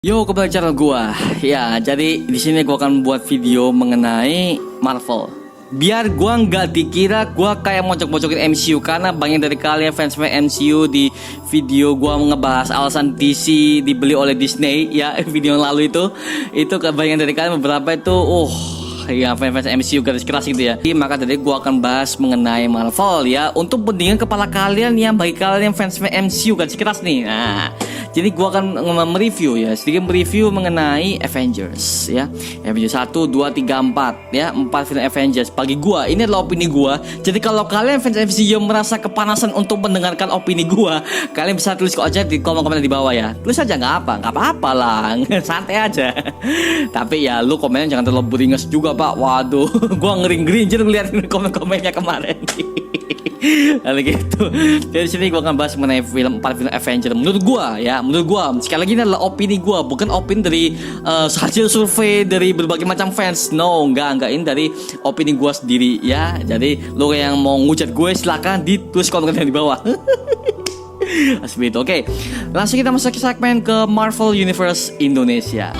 Yo, kembali ke channel gua. Ya, jadi di sini gua akan buat video mengenai Marvel. Biar gua nggak dikira gua kayak mocok-mocokin MCU, karena banyak dari kalian fans MCU di video gua ngebahas alasan DC dibeli oleh Disney. Ya, video yang lalu itu kebanyakan dari kalian beberapa itu ya fans MCU garis keras gitu ya. Jadi, maka dari gua akan bahas mengenai Marvel ya, untuk pendingan kepala kalian yang bagi kalian fans MCU garis keras nih. Nah, jadi gua akan mereview ya, sedikit mereview mengenai Avengers ya. Avengers 1, 2, 3, 4 ya, 4 film Avengers. Bagi gua ini adalah opini gua. Jadi kalau kalian fans MCU merasa kepanasan untuk mendengarkan opini gua, kalian bisa tulis kok aja di komen-komen di bawah ya. Tulis aja nggak apa-apa lah. Santai aja. Tapi ya lu komennya jangan terlalu beringas juga, Pak. Waduh, gua ngering-ngerinjir ngeliatin komen-komennya kemarin. Lalu gitu. Dari sini gua akan bahas mengenai 4 film Avengers. Menurut gua sekali lagi ini adalah opini gua, bukan opini dari hasil survei dari berbagai macam fans. No, enggak ini dari opini gua sendiri ya. Jadi lo yang mau ngujat gue silakan ditulis komen di bawah. Asli itu. Oke. Langsung kita masuk ke segmen ke Marvel Universe Indonesia.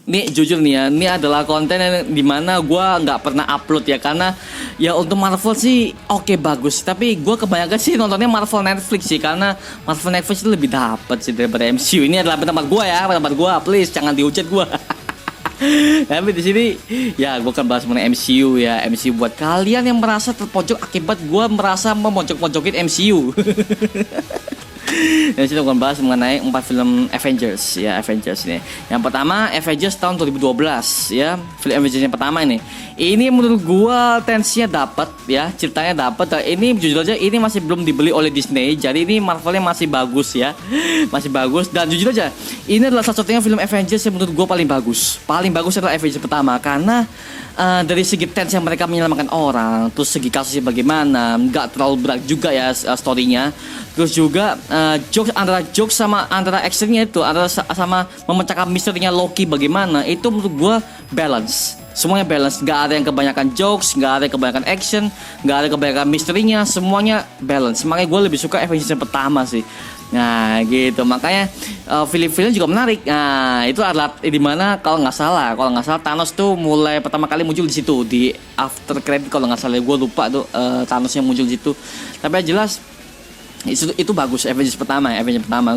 Nih jujur nih ya, ini adalah konten yang dimana gue nggak pernah upload ya, karena ya untuk Marvel sih oke bagus, tapi gue kebanyakan sih nontonnya Marvel Netflix sih, karena Marvel Netflix itu lebih dapet sih daripada MCU. Ini adalah pendapat gue ya, pendapat gue, please jangan dihujat gue. Tapi di sini ya gue akan bahas mengenai MCU ya, MCU buat kalian yang merasa terpojok akibat gue merasa memojok-mojokin MCU. Dan sini akan bahas mengenai 4 film Avengers ya, Avengers ini. Yang pertama Avengers tahun 2012 ya, film Avengers yang pertama ini. Ini menurut gua tensinya dapat ya, ceritanya dapat. Ini jujur aja ini masih belum dibeli oleh Disney. Jadi ini Marvelnya masih bagus ya. Masih bagus, dan jujur aja ini adalah satu-satunya film Avengers yang menurut gua paling bagus. Paling bagus adalah Avengers pertama, karena dari segi tensi yang mereka menyelamatkan orang, terus segi kasusnya bagaimana, nggak terlalu berat juga ya storynya. Terus juga jokes sama antara actionnya itu, antara sama memecahkan misterinya Loki bagaimana, itu menurut gue balance. Semuanya balance, nggak ada yang kebanyakan jokes, nggak ada yang kebanyakan action, nggak ada yang kebanyakan misterinya, semuanya balance. Makanya gue lebih suka Avengers yang pertama sih. Nah gitu, makanya film-film juga menarik. Nah itu adalah dimana kalau nggak salah Thanos tuh mulai pertama kali muncul di situ, di after credit kalau nggak salah, gue lupa tuh Thanos yang muncul di situ. Tapi yang jelas itu bagus Avengers pertama.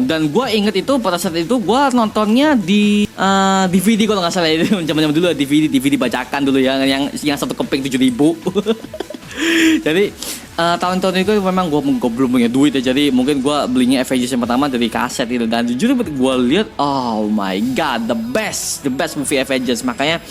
Dan gue inget itu pada saat itu gue nontonnya di DVD kalau nggak salah, itu zaman dulu DVD bajakan dulu ya, yang satu keping 7.000. Jadi tahun-tahun itu memang gue belum punya duit ya, jadi mungkin gue belinya Avengers yang pertama dari kaset gitu. Dan jujur gue lihat, oh my god, the best movie Avengers. Makanya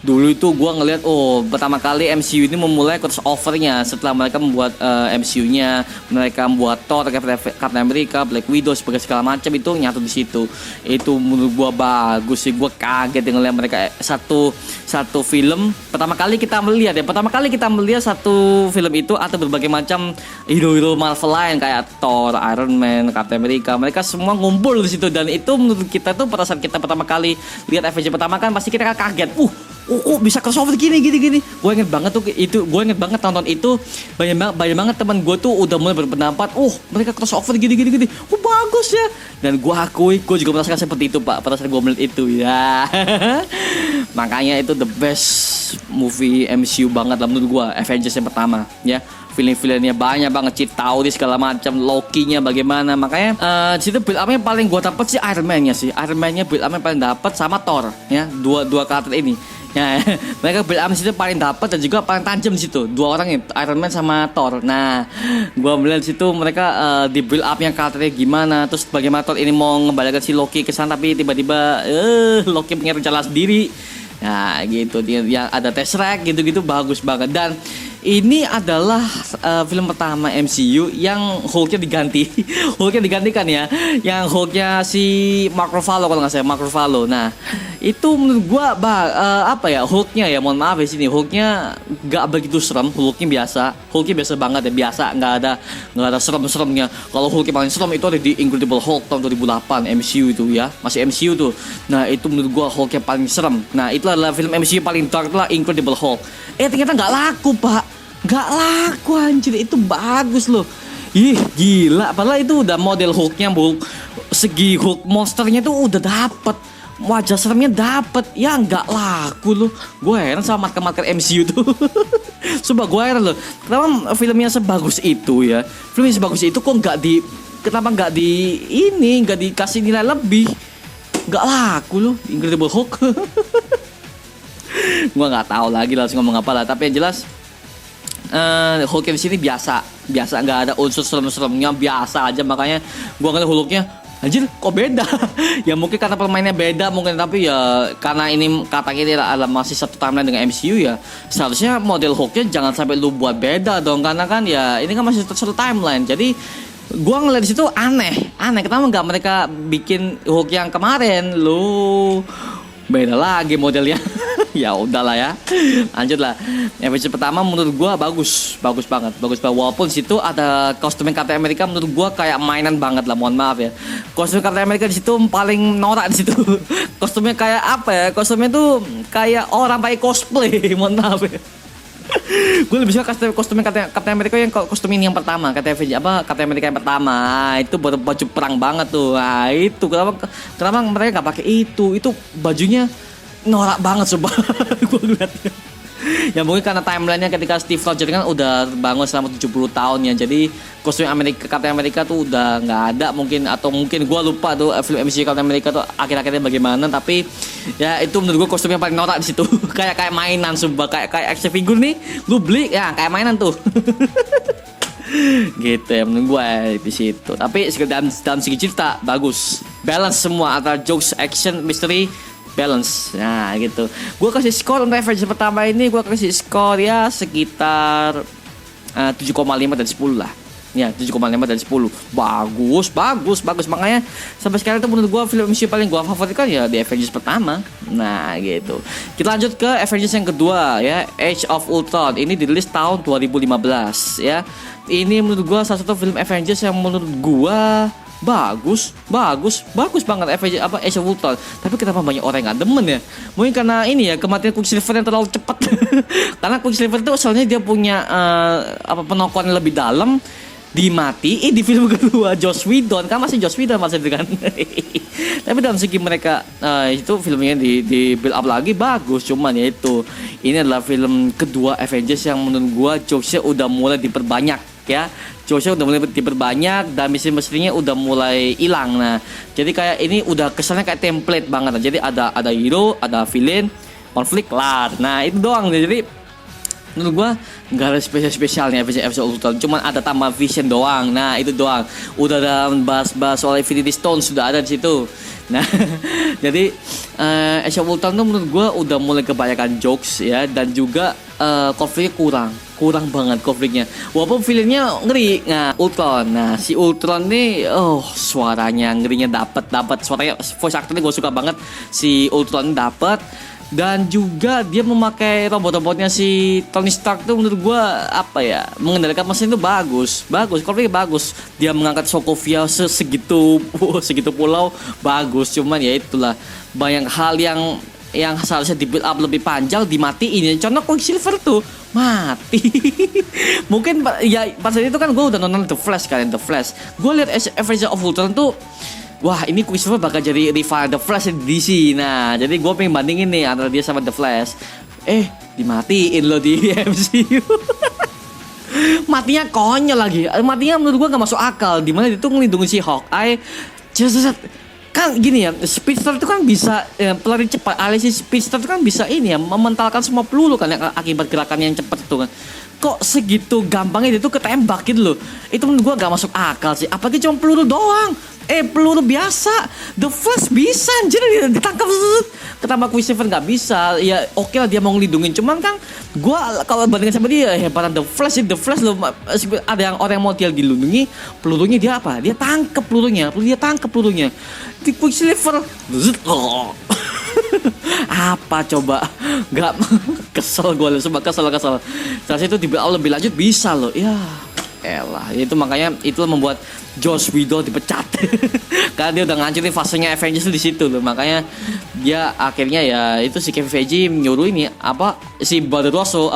dulu itu gue ngelihat, pertama kali MCU ini memulai crossovernya setelah mereka membuat MCU-nya, mereka membuat Thor, Captain America, Black Widow, sebagai segala macam itu nyatu di situ. Itu menurut gue bagus sih, gue kaget ngelihat mereka satu film. Pertama kali kita melihat satu film itu atau berbagai macam hero-hero Marvel lain kayak Thor, Iron Man, Captain America, mereka semua ngumpul di situ. Dan itu menurut kita tuh pada saat kita pertama kali lihat Avengers pertama kan pasti kita kaget. Kok bisa crossover gini. Gue inget banget tonton itu, banyak banget teman gue tuh udah mulai berpendapat, mereka crossover gini. Bagus ya. Dan gue akui, gue juga merasakan seperti itu Pak pada saat gue melihat itu ya. Makanya itu the best movie MCU banget lah menurut gue, Avengers yang pertama ya. Film-filmnya banyak banget, Chitauri segala macam, Loki-nya bagaimana. Makanya situ build up-nya paling gue dapat sih Iron Man-nya build up-nya paling dapat, sama Thor ya, dua karakter ini. Ya, mereka build up situ paling dapat dan juga paling tajam di situ. Dua orang itu, Iron Man sama Thor. Nah, gua melihat situ mereka di build up-nya karakternya gimana, terus bagaimana Thor ini mau ngebalikin si Loki ke sana, tapi tiba-tiba Loki punya rencana sendiri. Nah, gitu. Yang ada Tesseract gitu-gitu bagus banget. Dan Ini adalah film pertama MCU yang Hulknya diganti. Hulknya digantikan ya. Yang Hulknya si Mark Ruffalo kalau nggak salah, Mark Ruffalo. Nah, itu menurut gua apa ya, Hulknya ya, mohon maaf ya sini, Hulknya nggak begitu serem. Hulknya biasa banget ya, biasa, nggak ada serem-seremnya. Kalau Hulk yang paling serem itu ada di Incredible Hulk tahun 2008 MCU itu ya, masih MCU tuh. Nah, itu menurut gua Hulk yang paling serem. Nah, itu adalah film MCU paling dark lah, Incredible Hulk. Ternyata nggak laku, Pak. Nggak laku anjir, itu bagus loh. Ih, gila. Padahal itu udah model Hulknya, segi Hulk monsternya tuh udah dapet, wajah seremnya dapet. Ya nggak laku loh. Gue heran sama market MCU tuh. Coba gue heran loh. Kenapa filmnya sebagus itu ya? Filmnya sebagus itu kok kenapa nggak dikasih nilai lebih? Nggak laku loh, Incredible Hulk. Gue nggak tahu lagi langsung ngomong apa lah. Tapi yang jelas Hulk di sini biasa nggak ada unsur serem-seremnya, biasa aja. Makanya gue ngeliat Hulknya, anjir kok beda. Ya mungkin karena pemainnya beda mungkin, tapi ya karena ini katanya ini adalah masih satu timeline dengan MCU ya, seharusnya model Hulknya jangan sampai lu buat beda dong, karena kan ya ini kan masih satu timeline. Jadi gue ngeliat di situ aneh. Kenapa nggak mereka bikin Hulk yang kemarin, lu beda lagi modelnya. Ya udahlah ya, lanjut lah. Avengers pertama menurut gua bagus banget. Walaupun situ ada kostum Captain America, menurut gua kayak mainan banget lah, mohon maaf ya. Kostum Captain America di situ paling norak di situ. Kostumnya kayak apa ya? Kostumnya tuh kayak orang pakai cosplay, mohon maaf ya. Gue lebih suka kostum Captain America yang kostum ini yang pertama, Captain America yang pertama. Itu baju perang banget tuh. Nah, itu kenapa mereka nggak pakai itu? Itu bajunya norak banget coba. Gue ngeliatnya. Ya mungkin karena timelinenya ketika Steve Rogers kan udah bangun selama 70 tahun ya. Jadi kostum Captain America tuh udah nggak ada mungkin, atau mungkin gue lupa tuh film MCU Captain America tuh akhir-akhirnya bagaimana. Tapi ya itu menurut gue kostumnya paling norak di situ. kayak mainan coba, kayak action figure nih, lu beli ya kayak mainan tuh. Gitu ya menurut gue di situ. Tapi dalam segi cerita bagus, balance semua antara jokes, action, mystery, balance. Nah gitu. Gue kasih skor untuk Avengers pertama ini, gue kasih skor ya sekitar 7,5 dari 10 lah. Ya 7,5 dari 10. Bagus. Makanya sampai sekarang itu menurut gue film MCU paling gue favorit kan ya di Avengers pertama. Nah gitu. Kita lanjut ke Avengers yang kedua ya, Age of Ultron. Ini dirilis tahun 2015 ya. Ini menurut gue salah satu film Avengers yang menurut gue bagus banget, Age of Ultron. Tapi kenapa banyak orang yang gak demen ya? Mungkin karena ini ya, kematian Quicksilver yang terlalu cepat. Karena Quicksilver itu soalnya dia punya penokohan yang lebih dalam, dimatiin di film kedua. Joss Whedon kan masih itu kan. Tapi dalam segi mereka itu filmnya di build up lagi bagus. Cuman ya itu, ini adalah film kedua Avengers yang menurut gua jokesnya udah mulai diperbanyak ya. Jokesnya udah mulai diperbanyak dan misteri-misterinya udah mulai hilang. Nah, jadi kayak ini udah kesannya kayak template banget. Jadi ada hero, ada villain, konflik kelar. Nah, itu doang. Jadi menurut gua nggak ada spesialnya episode Ultron, cuman ada tambah vision doang. Nah, itu doang. Udah ada bahas soal Infinity Stone, sudah ada di situ. Nah, jadi Age of Ultron tuh menurut gua udah mulai kebanyakan jokes ya, dan juga konfliknya kurang banget konfliknya. Walaupun filmnya ngeri. Nah, Ultron. Nah, si Ultron nih, suaranya ngerinya dapat suaranya, voice actornya gue suka banget. Si Ultron dapat. Dan juga dia memakai robot-robotnya si Tony Stark tuh menurut gue mengendalikan mesin itu bagus, konfliknya bagus. Dia mengangkat Sokovia segitu pulau, bagus. Cuman ya itulah, banyak hal yang seharusnya di build up lebih panjang dimatiin. Contoh Quicksilver tuh mati. Mungkin ya pas itu kan gue udah nonton The Flash. Gue lihat Avengers of Ultron tuh, wah ini Quicksilver bakal jadi rival The Flash di DC. Nah jadi gue pengen bandingin nih antara dia sama The Flash. Dimatiin loh di MCU. Matinya konyol lagi. Matinya menurut gue gak masuk akal. Dimana dia tuh ngelindungin si Hawkeye. Kan gini ya, Speedster itu kan bisa pelari cepat. Alias Speedster itu kan bisa ini ya, mementalkan semua peluru kan akibat gerakan yang cepat itu kan. Kok segitu gampangnya dia tuh ketembak gitu loh. Itu menurut gua gak masuk akal sih. Apalagi cuma peluru doang. Peluru biasa. The Flash bisa anjir ditangkap. Kenapa Quicksilver nggak bisa? Ya oke lah dia mau ngelindungin, cuman kan gue kalau bandingin sama dia hebat The Flash loh, ada yang orang yang mau dia dilindungi, pelurunya dia apa? Dia tangkep pelurunya. Di Quicksilver apa coba? Nggak kesel gue loh, sumpah kesel. Terus itu lebih lanjut bisa loh, ya. Elah, itu makanya itu membuat Joss Whedon dipecat. Karena dia udah ngancurin fasenya Avengers di situ loh. Makanya dia akhirnya ya itu si Kevin Feige nyuruh ini apa si Brother Russo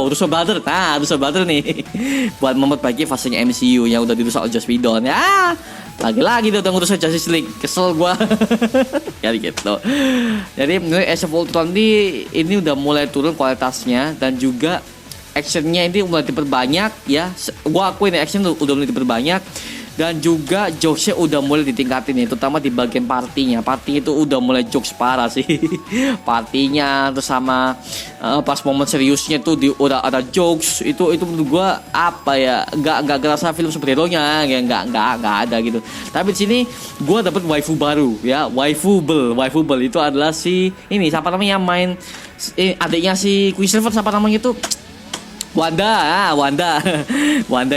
Russo Brother. Nah, Russo Brother nih buat memperbaiki fasenya MCU yang udah dirusak oleh Joss Whedon. Ya, lagi-lagi dia udah ngurus Justice League. Kesel gua. Kayak gitu. Jadi menurut Age of Ultron ini udah mulai turun kualitasnya dan juga actionnya ini mulai diperbanyak ya. Gua akuin action udah mulai diperbanyak dan juga jokesnya udah mulai ditingkatin ya, terutama di bagian partinya. Party itu udah mulai jokes parah sih. Partinya terus sama pas momen seriusnya tuh udah ada jokes itu menurut gua apa ya, nggak kerasa film superhero-nya ya, nggak ada gitu. Tapi di sini gua dapat waifu baru ya, waifable itu adalah si ini siapa namanya yang main adiknya si Quicksilver, siapa namanya itu? Wanda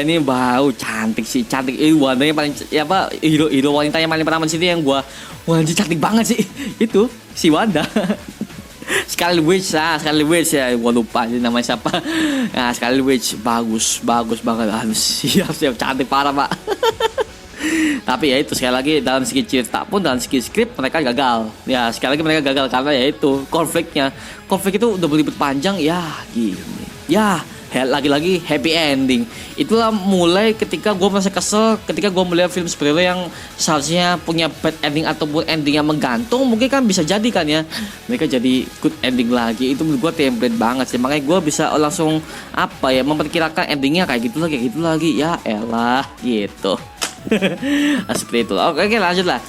ini bau cantik. Wanda yang paling hero wanita yang paling pertama di sini yang gua anjir cantik banget sih. Itu si Wanda. Scarlet Witch ya, gua lupa sih namanya siapa. Nah, Scarlet Witch bagus banget. Siap cantik parah, Pak. Tapi ya itu sekali lagi dalam segi cerita pun dalam segi skrip mereka gagal. Ya sekali lagi mereka gagal karena ya itu konflik itu udah berlibat panjang ya gini. Ya lagi-lagi happy ending. Itulah mulai ketika gue merasa kesel ketika gue melihat film superhero yang seharusnya punya bad ending ataupun ending yang menggantung. Mungkin kan bisa jadi kan ya mereka jadi good ending lagi. Itu menurut gue template banget sih. Makanya gue bisa langsung memperkirakan endingnya kayak gitu lagi. Ya elah gitu. Seperti itu. Oke, lanjut lah.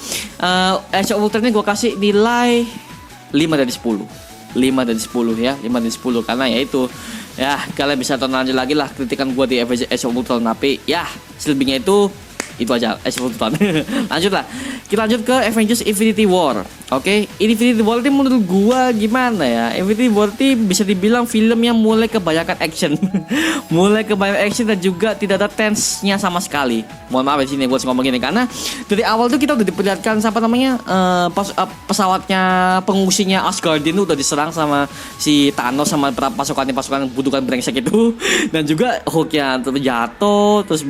Age of Ultron ini gue kasih nilai 5 dari 10 ya, 5 dari 10 karena ya itu ya kalian bisa tonton lanjut lagi lah kritikan gue di Age of Ultron, tapi ya selebihnya itu aja Age of Ultron. Lanjut lah, kita lanjut ke Avengers Infinity War. Oke, Infinity War ini menurut gue gimana ya, Infinity War ini bisa dibilang film yang mulai kebanyakan action. Dan juga tidak ada tense-nya sama sekali. Mohon maaf di sini gue ngomong gini karena dari awal tuh kita udah diperlihatkan pesawatnya pengungsinya Asgardian udah diserang sama si Thanos sama pasukan budukan brengsek itu. Dan juga Hulk-nya jatuh, terus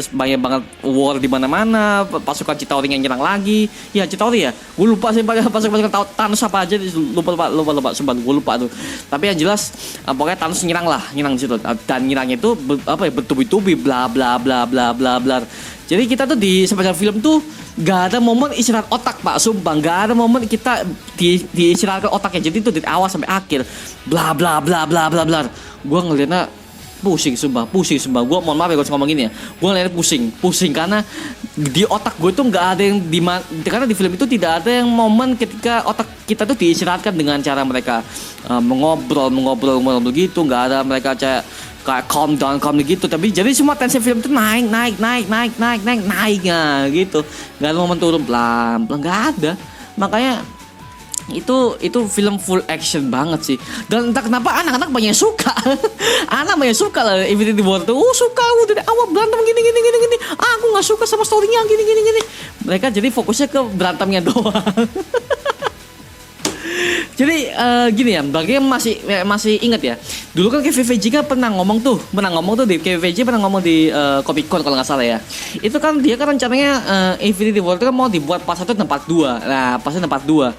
banyak banget war di mana-mana, pasukan Chitauri yang nyerang lagi. Ya Chitauri ya, gue lupa sih pasukan Thanos apa aja, lupa sumpah gue lupa tuh. Tapi yang jelas pokoknya Thanos nyerang di situ, dan nyerangnya itu bertubi-tubi bla bla bla bla bla bla. Jadi kita tuh di sepanjang film tuh gak ada momen istirahat otak, Pak, sumpah gak ada momen kita diistirahatkan otaknya. Jadi itu dari awal sampai akhir bla bla bla bla bla bla. Gue ngeliatnya pusing sumpah. Gue mohon maaf ya gue ngomong gini ya, gue ngeliatnya pusing karena di otak gue tuh nggak ada yang karena di film itu tidak ada yang momen ketika otak kita tuh diistirahatkan dengan cara mereka mengobrol gitu. Nggak ada mereka kayak calm down gitu, tapi jadi semua tensi film tuh naik gitu. Nggak ada momen turun pelan nggak ada. Makanya itu film full action banget sih. Dan entah kenapa anak-anak banyak suka. Lah Infinity War tuh. Suka aku dari awal berantem gini. Aku nggak suka sama storynya gini. Mereka jadi fokusnya ke berantemnya doang. Jadi gini ya, bagi yang masih ingat ya. Dulu kan Kevin Feige kan pernah ngomong tuh di Comic Con kalau nggak salah ya. Itu kan dia kan rencananya Infinity War itu kan mau dibuat pas 1 dan part 2. Nah, pasnya part 2.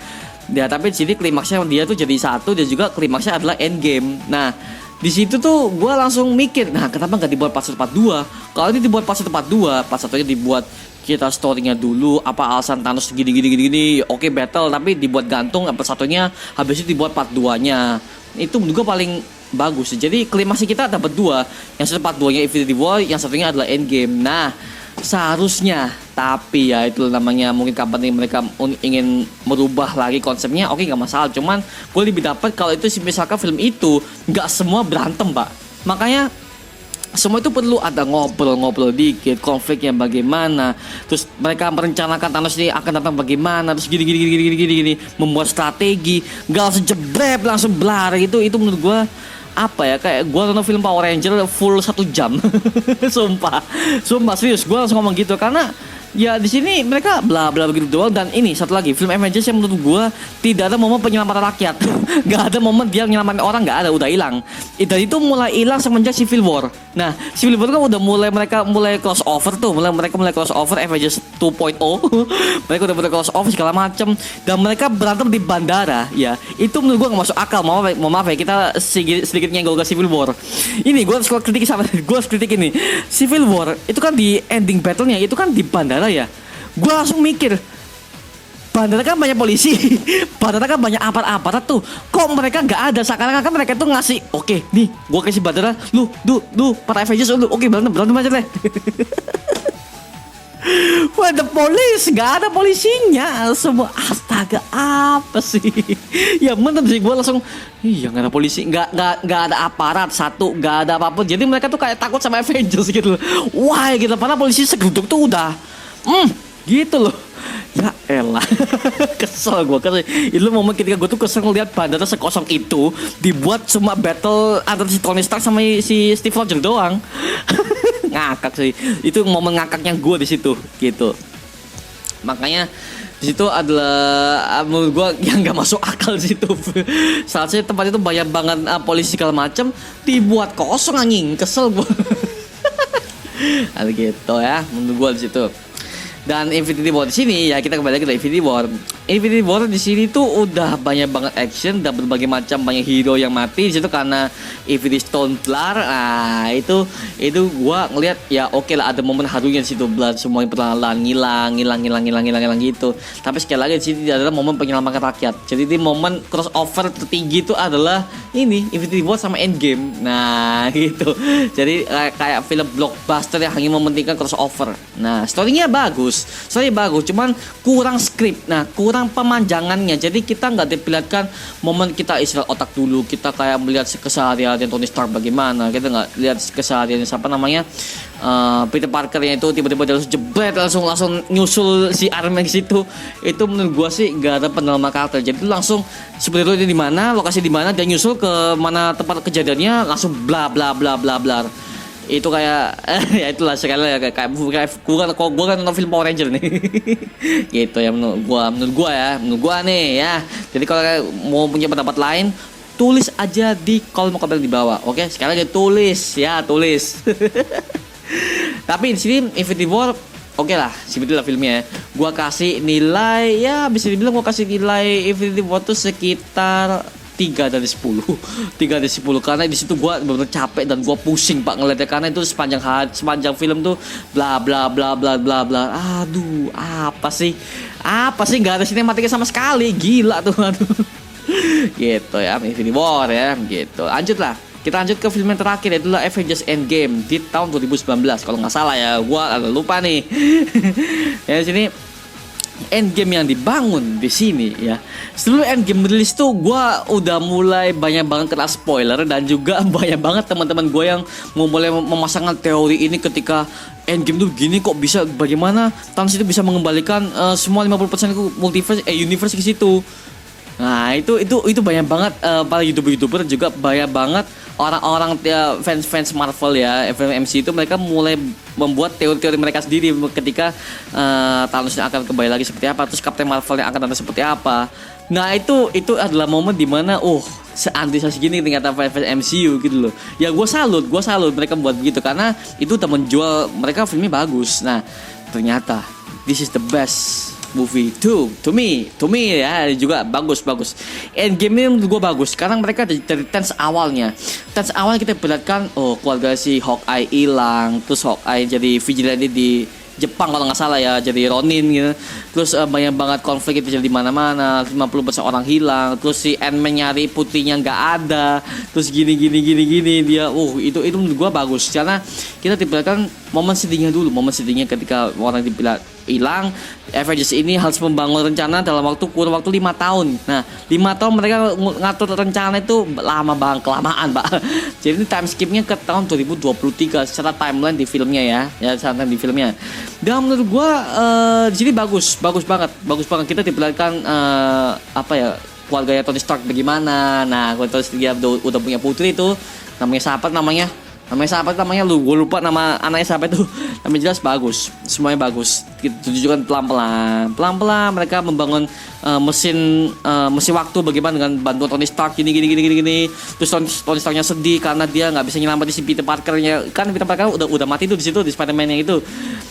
Ya, tapi di sini klimaksnya dia tuh jadi satu dan juga klimaksnya adalah Endgame. Nah, di situ tuh gue langsung mikir, nah kenapa nggak dibuat part 1 part 2? Kalau ini dibuat part 1 part 2, part 1-nya dibuat kita story-nya dulu, apa alasan Thanos gini, oke battle, tapi dibuat gantung, part 1-nya habis itu dibuat part 2-nya. Itu menurut gue paling bagus. Jadi klimaksnya kita dapat 2, yang satu part 2-nya Infinity War, yang satunya adalah Endgame. Nah, seharusnya, tapi ya itu namanya mungkin company mereka ingin merubah lagi konsepnya, oke nggak masalah. Cuman gue lebih dapat kalau itu misalkan film itu nggak semua berantem, Pak. Makanya semua itu perlu ada ngobrol-ngobrol dikit, konfliknya bagaimana, terus mereka merencanakan Thanos ini akan datang bagaimana, terus gini, membuat strategi, nggak langsung jebrep, langsung blar itu menurut gua apa ya, kayak gua nonton film Power Ranger full 1 jam. sumpah serius gua langsung ngomong gitu karena ya di sini mereka bla bla begitu doang. Dan ini satu lagi film Avengers yang menurut gua tidak ada momen penyelamatan rakyat. Nggak ada momen dia nyelamatin orang, nggak ada, udah hilang. Dan itu mulai hilang semenjak Civil War. Nah Civil War kan udah mereka mulai crossover tuh, mereka mulai crossover Avengers 2.0. Mereka udah mulai crossover segala macam dan mereka berantem di bandara. Ya itu menurut gua nggak masuk akal. Maaf ya kita sedikit nyenggol ke Civil War. Ini gua harus kritik ini Civil War itu kan di ending battle-nya itu kan di bandara ya. Gue langsung mikir, bandara kan banyak polisi, bandara kan banyak aparat tuh. Kok mereka nggak ada? Seakan-akan mereka tuh ngasih, oke, nih, gue kasih bandara, lu, para Avengers, lu, oke, berantem aja deh. Wah, the police, nggak ada polisinya, semua astaga apa sih? Ya bener sih, gue langsung, iya nggak ada polisi, nggak ada aparat satu, nggak ada apapun. Jadi mereka tuh kayak takut sama Avengers gitu. Wah, gitu, padahal polisi segeruduk tuh udah. Gitu loh. Ya elah. Kesel gue. Itu momen ketika gue tuh kesel ngeliat bandara sekosong itu dibuat cuma battle antara si Tony Stark sama si Steve Rogers doang. Ngakak sih. Itu momen ngakaknya gue di situ gitu. Makanya di situ adalah menurut gue yang nggak masuk akal di situ. Saat tempat itu banyak banget polisi segala macam dibuat kosong anjing. Kesel gue. Ada gitu ya menurut gue di situ. Dan Infinity War di sini ya kita kembali lagi ke Infinity War. Infinity War di sini tuh udah banyak banget action dan berbagai macam banyak hero yang mati di situ karena Infinity Stone blar. Nah, itu gua ngelihat ya oke lah ada momen harunya di situ blood semuanya perlahan hilang gitu. Tapi sekali lagi di sini adalah momen penyelamatkan rakyat. Jadi di momen crossover tertinggi itu adalah ini Infinity War sama Endgame. Nah, gitu. Jadi kayak film blockbuster yang hanya mementingkan crossover. Nah, story-nya bagus, cuman kurang skrip. Nah, kurang pemanjangannya. Jadi kita nggak diperlihatkan momen kita istirahat otak dulu. Kita kayak melihat keseharian Tony Stark bagaimana. Kita nggak lihat keseharian siapa namanya Peter Parker yang itu tiba-tiba dia langsung jebret langsung nyusul si Iron Man situ. Itu menurut gua sih nggak ada pendalaman karakter. Jadi langsung sebenarnya di mana, lokasi di mana, dia nyusul ke mana tempat kejadiannya langsung bla bla bla bla bla. Itu kayak ya itulah sekali kayak gua kan nonton film Power Ranger nih. Gitu ya menurut gua nih ya. Jadi kalau mau punya pendapat lain tulis aja di kolom komentar di bawah. Oke, sekali lagi tulis. Tapi di sini Infinity War oke lah, sebetulnya filmnya gua kasih nilai ya bisa dibilang gua kasih nilai Infinity War tuh sekitar 3 dari 10 karena di situ gue benar-benar capek dan gue pusing pak ngeliatnya karena itu sepanjang film tuh bla bla bla bla bla bla. Aduh apa sih nggak ada sinematiknya sama sekali, gila tuh aduh. Gitu ya Infinity War ya gitu. Kita lanjut ke film yang terakhir yaitu Avengers Endgame di tahun 2019 kalau nggak salah ya, gue agak lupa nih. Ya di sini Endgame yang dibangun di sini ya. Sebelum Endgame rilis tuh gue udah mulai banyak banget kena spoiler dan juga banyak banget teman-teman gue yang mau mulai memasangkan teori ini ketika Endgame tuh gini kok bisa bagaimana Thanos itu bisa mengembalikan semua 50% universe ke situ. Nah itu banyak banget para youtuber juga banyak banget orang-orang fans Marvel ya MCU itu mereka mulai membuat teori-teori mereka sendiri ketika Thanos akan kembali lagi seperti apa, terus Captain Marvel yang akan datang seperti apa. Nah itu adalah momen dimana seantisipasi gini ternyata fans MCU gitu loh. Ya gue salut mereka buat begitu karena itu udah menjual mereka filmnya bagus. Nah ternyata this is the best movie to me ya juga bagus. Endgame ini menurut gue bagus karena mereka dari tense awalnya kita perlihatkan keluarga si Hawkeye hilang, terus Hawkeye jadi vigilante di Jepang kalau nggak salah ya, jadi Ronin gitu. Terus banyak banget konflik itu jadi di mana-mana, 50% orang hilang, terus si Ant-Man nyari putihnya nggak ada, terus gini dia itu menurut gua bagus karena kita diperlihatkan momen sedihnya ketika orang hilang. Avengers ini harus membangun rencana dalam kurun waktu 5 tahun. Nah, 5 tahun mereka ngatur rencana itu lama banget, kelamaan, Pak. Jadi ini time skipnya ke tahun 2023 secara timeline di filmnya ya secara di filmnya. Dan menurut gua di sini bagus banget kita diperlihatkan keluarganya Tony Stark bagaimana. Nah, Tony Stark dia udah punya putri itu namanya siapa namanya gue lupa nama anaknya siapa itu. Namanya jelas bagus, semuanya bagus. Tunjukkan pelan-pelan mereka membangun mesin waktu bagaimana dengan bantuan Tony Stark gini. Terus Tony Starknya sedih karena dia nggak bisa nyelamatin si Peter Parkernya, kan Peter Parker udah mati tuh di situ di Spider-Man yang itu.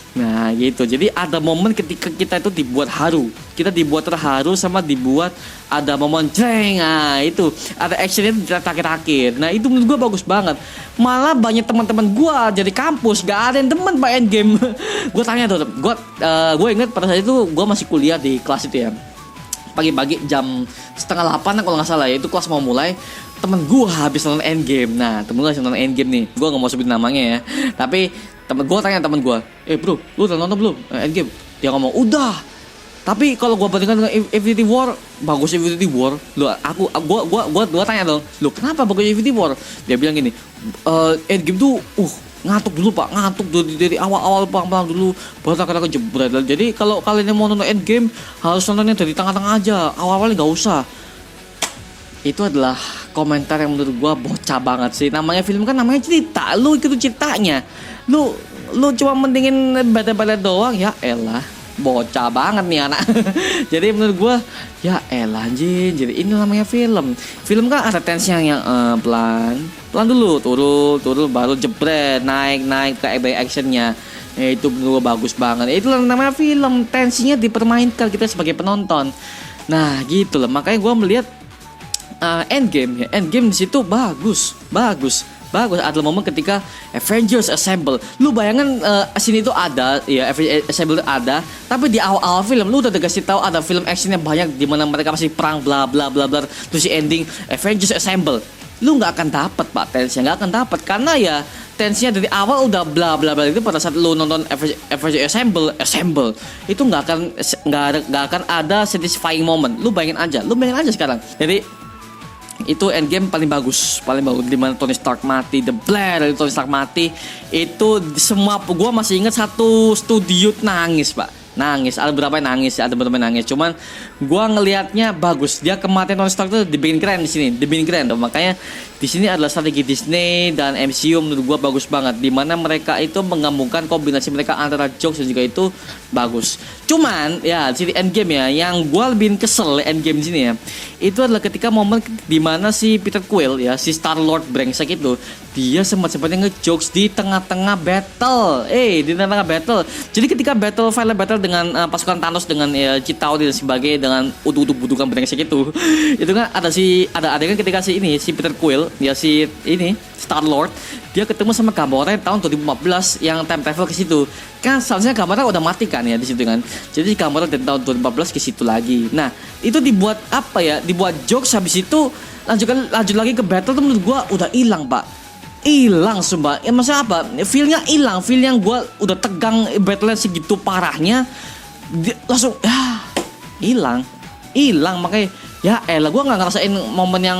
Nah gitu, jadi ada momen ketika kita itu dibuat terharu sama dibuat ada momen jeng, nah itu ada actionnya di terakhir. Nah itu menurut gue bagus banget. Malah banyak teman-teman gue jadi kampus gak ada yang teman Pak Endgame. Gue tanya tuh, gue inget pada saat itu gue masih kuliah di kelas itu ya, pagi-pagi jam 7:30 kalau nggak salah ya, itu kelas mau mulai. Temen gue habis nonton Endgame. Nah temen gue habis nonton Endgame nih, gue nggak mau sebut namanya ya, tapi temen gue tanya temen gue, bro, lu udah nonton belum Endgame? Dia ngomong udah. Tapi kalau gue bandingkan dengan Infinity War, bagus Infinity War. Gue tanya dong, lu kenapa bagus Infinity War? Dia bilang gini, Endgame tuh ngantuk dulu Pak, dari awal pelan-pelan dulu baru kadang jebret. Jadi kalau kalian mau nonton Endgame harus nontonnya dari tengah-tengah aja, awal-awalnya nggak usah. Itu adalah komentar yang menurut gua bocah banget sih. Namanya film kan namanya cerita, lu ikutin ceritanya. Lu cuma mendingin beda-beda doang, ya elah. Bocah banget nih anak. Jadi menurut gua ya elah anjing. Jadi ini namanya film. Film kan ada tensi yang pelan dulu, turun baru jebret, naik ke actionnya. Itu menurut gua bagus banget. Itu namanya film, tensinya dipermainkan kita sebagai penonton. Nah, gitu loh. Makanya gua melihat Endgame di situ bagus. Ada momen ketika Avengers Assemble. Lu bayangin sini itu ada ya, Avengers Assemble ada, tapi di awal film lu udah dikasih tahu ada film actionnya banyak di mana mereka masih perang bla bla bla bla, terus si ending Avengers Assemble. Lu nggak akan dapat Pak tensinya, nggak akan dapat karena ya tensinya dari awal udah bla bla bla. Itu pada saat lu nonton Avengers Assemble itu nggak akan ada satisfying moment. Lu bayangin aja sekarang. Jadi itu Endgame paling bagus di mana Tony Stark mati, The Blair dari Tony Stark mati. Itu semua gue masih ingat satu studio nangis Pak. Ada beberapa yang nangis. Cuman gue ngelihatnya bagus. Dia kematian Tony Stark itu dibikin keren di sini, makanya di sini adalah strategi Disney dan MCU menurut gue bagus banget. Dimana mereka itu menggabungkan kombinasi mereka antara jokes dan juga itu bagus. Cuman ya di Endgame ya, yang gue lebih kesel Endgame di sini ya, itu adalah ketika momen dimana si Peter Quill ya, si Star Lord brengsek itu, dia sempat-sempatnya ngejokes di tengah-tengah battle. Jadi ketika final battle dengan pasukan Thanos dengan Chitauri dan sebagainya dengan budukan brengsek itu kan ada adegan ketika si Peter Quill ya, si Star Lord, dia ketemu sama Gamora tahun 2014 yang time travel ke situ. Kan seharusnya Gamora udah mati kan ya di situ kan. Jadi Gamora dari tahun 2014 ke situ lagi. Nah, itu dibuat dibuat jokes, habis itu lanjut lagi ke battle tuh menurut gua udah hilang, Pak. Hilang sumpah. Ya maksudnya apa? Feel-nya hilang. Feel yang gua udah tegang battle segitu parahnya langsung hilang. Makanya ya elah, gua enggak ngerasain momen yang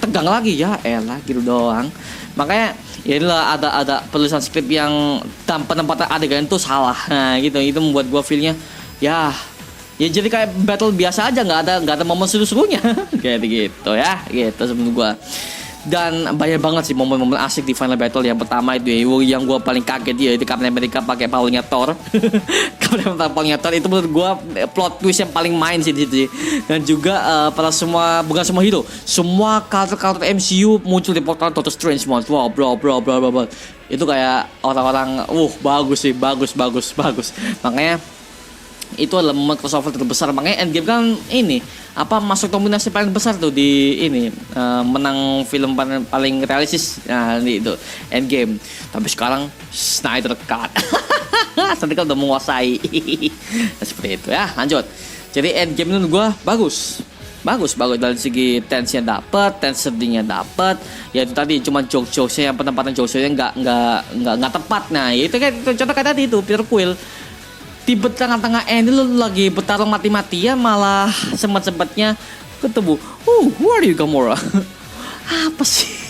tegang lagi, ya elah gitu doang. Makanya ya inilah ada penulisan skrip yang penempatan adegan itu salah. Nah gitu, itu membuat gua feelnya ya jadi kayak battle biasa aja, nggak ada momen seru-serunya. Kayak gitu ya, gitu menurut gua. Dan banyak banget sih momen-momen asik di final battle. Yang pertama itu ya, yang gue paling kaget ya, itu Captain America pakai paulnya Thor. Captain America paulnya Thor itu menurut gue plot twist yang paling main sih di situ. Dan juga pada bukan semua hero, semua karakter MCU muncul di portal Doctor Strange semua. Wow, bro. Itu kayak orang-orang, bagus sih, bagus. Makanya itu adalah momen crossover terbesar. Makanya Endgame kan masuk nominasi paling besar tuh di menang film paling realistis. Nah itu Endgame. Tapi sekarang Snyder Cut udah menguasai. Seperti itu ya. Lanjut. Jadi Endgame menurut gue bagus dari segi tensinya dapet, tensi sedihnya dapet. Ya itu tadi cuma jokes-jokesnya, penempatan jokesnya nggak tepat. Nah itu kan contoh kayak tadi itu Peter Quill. di tengah-tengah ini lu lagi bertarung mati-matian malah sempat-sempatnya ketemu. Who are you Gamora? Apa sih?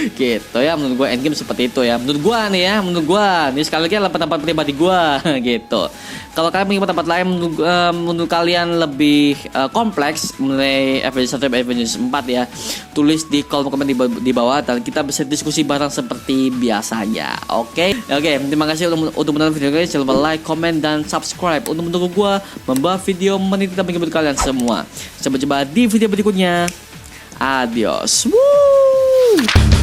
Gitu ya, menurut gue Endgame seperti itu ya. Menurut gue nih ya, ini sekali lagi adalah pendapat pribadi gue gitu. Kalau kalian punya pendapat lain menurut kalian lebih kompleks mengenai Avengers 1 dan Avengers 4 ya, tulis di kolom komen di bawah dan kita bisa diskusi bareng seperti biasanya. Oke, terima kasih untuk menonton video ini. Jangan lupa like, comment, dan subscribe untuk mendukung gue membuat video menit dan menghibur kalian semua. Sampai jumpa di video berikutnya. Adios. Woo!